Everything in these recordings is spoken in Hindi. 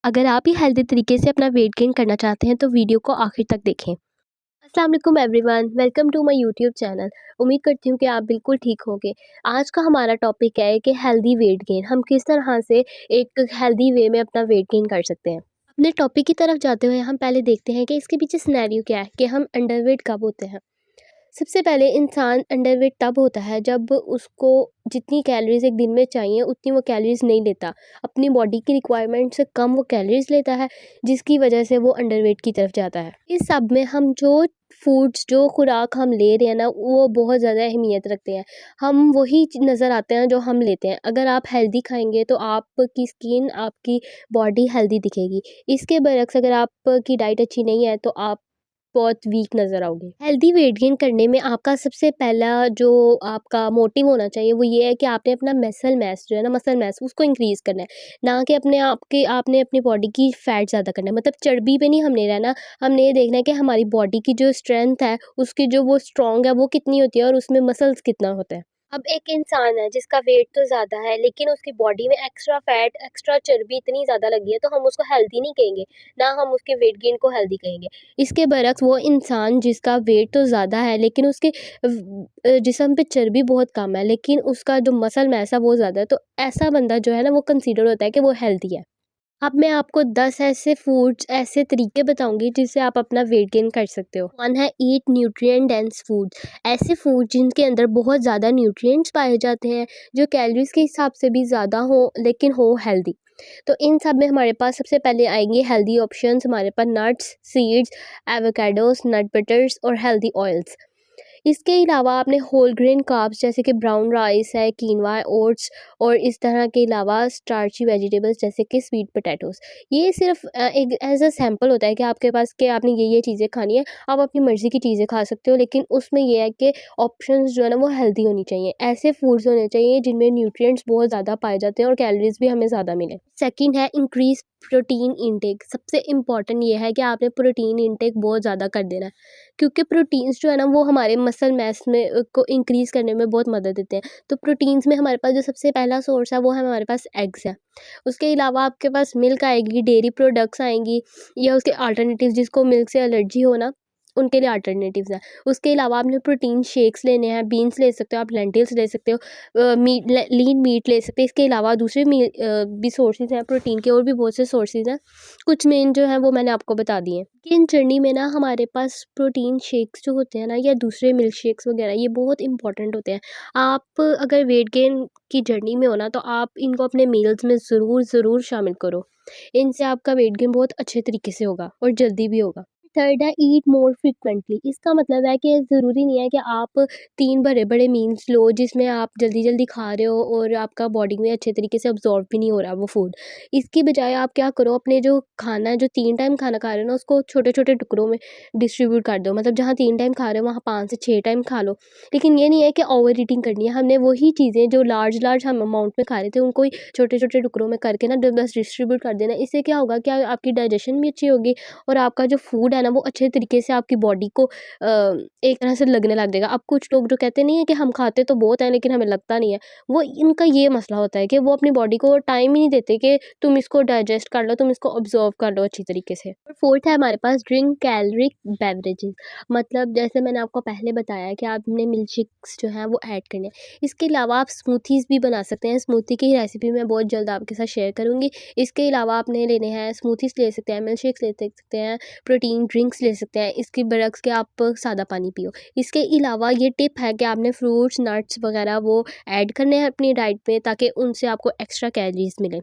अगर आप भी हेल्दी तरीके से अपना वेट गेन करना चाहते हैं तो वीडियो को आखिर तक देखें। अस्सलाम वालेकुम everyone, welcome to my YouTube channel. उम्मीद करती हूँ कि आप बिल्कुल ठीक होंगे। आज का हमारा टॉपिक है कि हेल्दी वेट गेन हम किस तरह से एक हेल्दी वे में अपना वेट गेन कर सकते हैं। अपने टॉपिक की तरफ जाते हुए हम पहले देखते हैं कि इसके पीछे सिनेरियो क्या है कि हम अंडरवेट कब होते हैं। सबसे पहले इंसान अंडरवेट तब होता है जब उसको जितनी कैलोरीज एक दिन में चाहिए उतनी वो कैलोरीज नहीं लेता, अपनी बॉडी की रिक्वायरमेंट से कम वो कैलोरीज लेता है, जिसकी वजह से वो अंडरवेट की तरफ जाता है। इस सब में हम जो फूड्स जो खुराक हम ले रहे हैं ना वो बहुत ज़्यादा अहमियत रखते हैं। हम वही नज़र आते हैं जो हम लेते हैं। अगर आप हेल्दी खाएंगे तो आपकी स्किन आपकी बॉडी हेल्दी दिखेगी। इसके बरक्स अगर आपकी डाइट अच्छी नहीं है तो आप बहुत वीक नज़र आओगे। हेल्दी वेट गेन करने में आपका सबसे पहला जो आपका मोटिव होना चाहिए वो ये है कि आपने अपना मसल मास जो है ना मसल मास उसको इंक्रीज़ करना है, ना कि आपने अपनी बॉडी की फैट ज़्यादा करना है। मतलब चर्बी पे नहीं हमने रहना, हमने ये देखना है कि हमारी बॉडी की जो स्ट्रेंथ है उसकी जो वो स्ट्रॉन्ग है वो कितनी होती है और उसमें मसल्स कितना होता है। अब एक इंसान है जिसका वेट तो ज़्यादा है लेकिन उसकी बॉडी में एक्स्ट्रा फैट एक्स्ट्रा चर्बी इतनी ज़्यादा लगी है तो हम उसको हेल्दी नहीं कहेंगे, ना हम उसके वेट गेन को हेल्दी कहेंगे। इसके बरक्स वो इंसान जिसका वेट तो ज़्यादा है लेकिन उसके जिस्म पे चर्बी बहुत कम है लेकिन उसका जो मसल मास है वो ज़्यादा है, तो ऐसा बंदा जो है ना वो कंसीडर होता है कि वो हेल्दी है। अब मैं आपको 10 ऐसे फूड्स ऐसे तरीके बताऊंगी जिससे आप अपना वेट गेन कर सकते हो। वन है ईट न्यूट्रिएंट डेंस फूड। ऐसे फूड जिनके अंदर बहुत ज़्यादा न्यूट्रिएंट्स पाए जाते हैं, जो कैलोरीज के हिसाब से भी ज़्यादा हो लेकिन हो हेल्दी। तो इन सब में हमारे पास सबसे पहले आएंगे हेल्दी ऑप्शंस। हमारे पास नट्स, सीड्स, एवोकाडोस, नट बटर्स और हेल्दी ऑयल्स। इसके अलावा आपने होल ग्रेन कार्ब्स जैसे कि ब्राउन राइस है, कीनवा है, ओट्स और इस तरह के अलावा स्टार्ची वेजिटेबल्स जैसे कि स्वीट पोटैटोज़। ये सिर्फ एक एज़ अ सैंपल होता है कि आपके पास कि आपने ये चीज़ें खानी है। आप अपनी मर्ज़ी की चीज़ें खा सकते हो लेकिन उसमें ये है कि ऑप्शंस जो है ना वो हेल्दी होनी चाहिए। ऐसे फूड्स होने चाहिए जिनमें न्यूट्रिएंट्स बहुत ज़्यादा पाए जाते हैं और कैलोरीज़ भी हमें ज़्यादा मिलें। सेकंड है इंक्रीज़ प्रोटीन इनटेक। सबसे इम्पॉर्टेंट ये है कि आपने प्रोटीन इनटेक बहुत ज़्यादा कर देना है, क्योंकि प्रोटीन्स जो है ना वो हमारे मसल मास में को इंक्रीज़ करने में बहुत मदद देते हैं। तो प्रोटीन्स में हमारे पास जो सबसे पहला सोर्स है वो है हमारे पास एग्स है। उसके अलावा आपके पास मिल्क आएगी, डेयरी प्रोडक्ट्स आएंगी या उसके अल्टरनेटिव जिसको मिल्क से एलर्जी हो ना उनके लिए अल्टरनेटिव्स हैं। उसके अलावा आपने प्रोटीन शेक्स लेने हैं, बीन्स ले सकते हो, आप लेंटिल्स ले सकते हो, मीट लीन मीट ले सकते हैं। इसके अलावा दूसरे भी सोर्सेज हैं प्रोटीन के, और भी बहुत से सोर्सेज हैं। कुछ मेन जो हैं वो मैंने आपको बता दिए। इन जर्नी में ना हमारे पास प्रोटीन शेक्स जो होते हैं ना या दूसरे मिल्क शेक्स वगैरह ये बहुत इंपॉर्टेंट होते हैं। आप अगर वेट गेन की जर्नी में हो ना तो आप इनको अपने मील्स में ज़रूर शामिल करो। इनसे आपका वेट गेन बहुत अच्छे तरीके से होगा और जल्दी भी होगा। थर्ड है ईट मोर फ्रिक्वेंटली। इसका मतलब है कि ज़रूरी नहीं है कि आप 3 बड़े-बड़े मील्स लो जिसमें आप जल्दी-जल्दी खा रहे हो और आपका बॉडी में अच्छे तरीके से अब्ज़ॉर्ब भी नहीं हो रहा वो फूड। इसकी बजाय आप क्या करो, अपने जो खाना है, जो 3 टाइम खाना खा रहे हो ना उसको छोटे-छोटे टुकड़ों में डिस्ट्रीब्यूट कर दो। मतलब जहाँ 3 टाइम खा रहे हो वहाँ 5 से 6 टाइम खा लो। लेकिन ये नहीं है कि ओवर ईटिंग करनी है। हमने वही चीज़ें जो लार्ज हम अमाउंट में खा रहे थे उनको ही छोटे-छोटे टुकड़ों में करके ना बस डिस्ट्रीब्यूट कर देना। इससे क्या होगा कि आपकी डाइजेशन भी अच्छी होगी और आपका जो फूड है ना वो अच्छे तरीके से आपकी बॉडी को एक तरह से लगने लग जाएगा। अब कुछ लोग जो कहते नहीं है कि हम खाते तो बहुत हैं लेकिन हमें लगता नहीं है, वो इनका ये मसला होता है कि वो अपनी बॉडी को टाइम ही नहीं देते कि तुम इसको डाइजेस्ट कर लो, तुम इसको ऑब्जर्व कर लो अच्छी तरीके से। और फोर्थ है हमारे पास ड्रिंक कैलोरिक बेवरेजेस। मतलब जैसे मैंने आपको पहले बताया कि आपने मिल्क शेक्स जो हैं वो ऐड करने हैं। इसके अलावा आप स्मूथीज़ भी बना सकते हैं। स्मूथी की रेसिपी मैं बहुत जल्द आपके साथ शेयर करूँगी। इसके अलावा आपने लेने हैं स्मूथीज़ ले सकते हैं, मिल्क शेक्स ले सकते हैं, प्रोटीन ड्रिंक्स ले सकते हैं। इसके बरक्स के आप सादा पानी पियो। इसके अलावा ये टिप है कि आपने फ्रूट्स, नट्स वगैरह वो ऐड करने हैं अपनी डाइट में ताकि उनसे आपको एक्स्ट्रा कैलोरीज़ मिलें।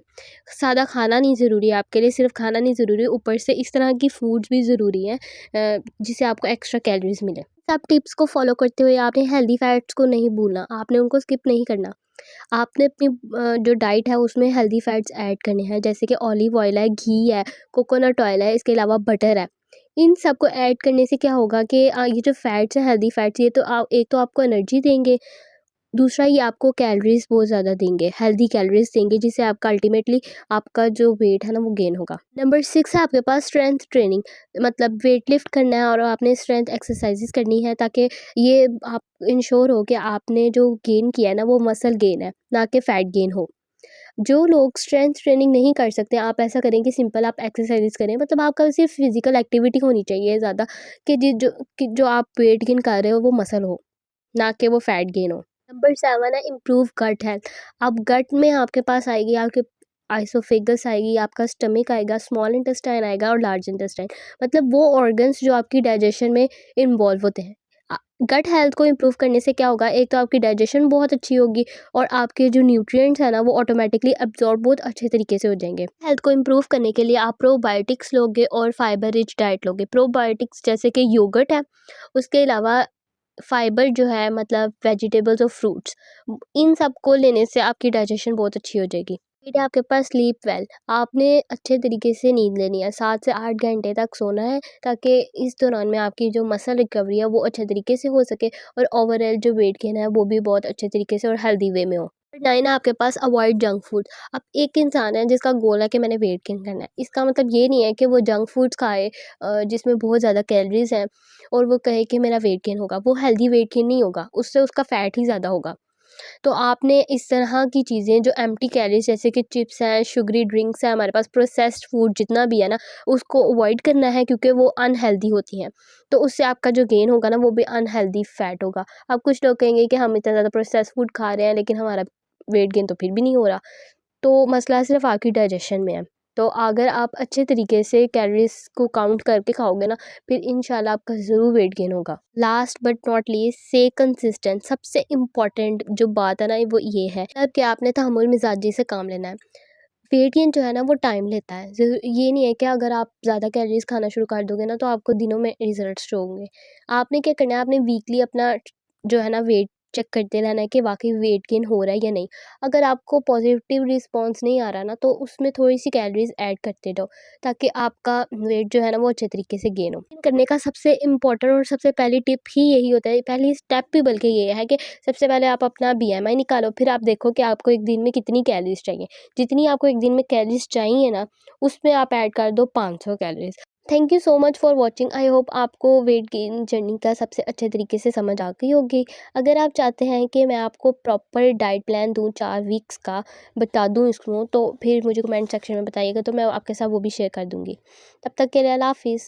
सादा खाना नहीं ज़रूरी है आपके लिए, सिर्फ खाना नहीं ज़रूरी, ऊपर से इस तरह की फूड्स भी ज़रूरी हैं जिससे आपको एक्स्ट्रा कैलोरीज़ मिलें। सब टिप्स को फॉलो करते हुए आपने हेल्दी फैट्स को नहीं भूलना, आपने उनको स्किप नहीं करना। आपने अपनी जो डाइट है उसमें हेल्दी फैट्स ऐड करने हैं, जैसे कि ऑलिव ऑयल है, घी है, कोकोनट ऑयल है, इसके अलावा बटर है। इन सबको ऐड करने से क्या होगा कि ये जो फैट्स हैं हेल्दी फैट्स, ये तो एक तो आपको एनर्जी देंगे, दूसरा ये आपको कैलोरीज़ बहुत ज़्यादा देंगे, हेल्दी कैलोरीज़ देंगे जिससे आपका अल्टीमेटली आपका जो वेट है ना वो गेन होगा। नंबर 6 है आपके पास स्ट्रेंथ ट्रेनिंग। मतलब वेट लिफ्ट करना है और आपने स्ट्रेंथ एक्सरसाइजेस करनी है ताकि ये आप इंश्योर हो कि आपने जो गेन किया है ना वो मसल गेन है, ना कि फैट गेन हो। जो लोग स्ट्रेंथ ट्रेनिंग नहीं कर सकते, आप ऐसा करें कि सिंपल आप एक्सरसाइज़ करें, मतलब आपका सिर्फ फिजिकल एक्टिविटी होनी चाहिए ज़्यादा, कि जो आप वेट गेन कर रहे हो वो मसल हो, ना कि वो फैट गेन हो। नंबर 7 है इम्प्रूव गट हेल्थ। अब गट में आपके पास आएगी आपके आइसोफेगस आएगी, आपका स्टमक आएगा, स्मॉल इंटेस्टाइन आएगा और लार्ज इंटेस्टाइन, मतलब वो ऑर्गन्स जो आपकी डाइजेशन में इन्वॉल्व होते हैं। गट हेल्थ को इम्प्रूव करने से क्या होगा, एक तो आपकी डाइजेशन बहुत अच्छी होगी और आपके जो न्यूट्रिएंट्स हैं ना वो ऑटोमेटिकली अब्जॉर्ब बहुत अच्छे तरीके से हो जाएंगे। हेल्थ को इम्प्रूव करने के लिए आप प्रोबायोटिक्स लोगे और फाइबर रिच डाइट लोगे। प्रोबायोटिक्स जैसे कि योगर्ट है, उसके अलावा फाइबर जो है मतलब वेजिटेबल्स और फ्रूट्स, इन सब को लेने से आपकी डाइजेशन बहुत अच्छी हो जाएगी। फिर है आपके पास स्लीप वेल। आपने अच्छे तरीके से नींद लेनी है, 7 से 8 घंटे तक सोना है, ताकि इस दौरान में आपकी जो मसल रिकवरी है वो अच्छे तरीके से हो सके और ओवरऑल जो वेट गेन है वो भी बहुत अच्छे तरीके से और हेल्दी वे में हो। 9 है आपके पास अवॉइड जंक फूड। अब एक इंसान है जिसका गोल है कि मैंने वेट गेन करना है, इसका मतलब ये नहीं है कि वो जंक फूड्स खाए जिसमें बहुत ज़्यादा कैलोरीज हैं और वो कहे कि मेरा वेट गेन होगा। वो हेल्दी वेट गेन नहीं होगा, उससे उसका फैट ही ज़्यादा होगा। तो आपने इस तरह की चीज़ें जो एम्प्टी कैलोरीज जैसे कि चिप्स हैं, शुगरी ड्रिंक्स हैं, हमारे पास प्रोसेस्ड फूड जितना भी है ना, उसको अवॉइड करना है, क्योंकि वो अनहेल्दी होती हैं। तो उससे आपका जो गेन होगा ना वो भी अनहेल्दी फैट होगा। अब कुछ लोग कहेंगे कि हम इतना ज़्यादा प्रोसेस्ड फूड खा रहे हैं लेकिन हमारा वेट गेन तो फिर भी नहीं हो रहा। तो मसला सिर्फ आपकी डाइजेशन में है। तो अगर आप अच्छे तरीके से कैलोरीज को काउंट करके खाओगे ना, फिर इंशाल्लाह आपका ज़रूर वेट गेन होगा। लास्ट बट नॉट लीस्ट, से कंसिस्टेंट। सबसे इम्पॉर्टेंट जो बात है ना वो ये है कि आपने तहम्मुल मिजाजी से काम लेना है। वेट गेन जो है ना वो टाइम लेता है। ये नहीं है कि अगर आप ज़्यादा कैलोरीज खाना शुरू कर दोगे ना तो आपको दिनों में रिजल्ट शो होंगे। आपने क्या करना है, आपने वीकली अपना जो है ना वेट चेक करते रहना है कि वाकई वेट गेन हो रहा है या नहीं। अगर आपको पॉजिटिव रिस्पॉन्स नहीं आ रहा ना तो उसमें थोड़ी सी कैलोरीज ऐड करते जाओ, ताकि आपका वेट जो है ना वो अच्छे तरीके से गेन हो। करने का सबसे इम्पोर्टेंट और सबसे पहली टिप ही यही होता है, पहली स्टेप भी बल्कि ये है कि सबसे पहले आप अपना बीएमआई निकालो, फिर आप देखो कि आपको एक दिन में कितनी कैलोरीज चाहिए। जितनी आपको एक दिन में कैलोरीज चाहिए ना, उसमें आप ऐड कर दो 500 calories. Thank you so much for watching. I hope आपको वेट गेन जर्नी का सबसे अच्छे तरीके से समझ आ गई होगी। अगर आप चाहते हैं कि मैं आपको प्रॉपर डाइट प्लान दूँ 4 वीक्स का, बता दूँ इसको, तो फिर मुझे कमेंट सेक्शन में बताइएगा, तो मैं आपके साथ वो भी शेयर कर दूँगी। तब तक के लिए अल्लाह हाफिज़।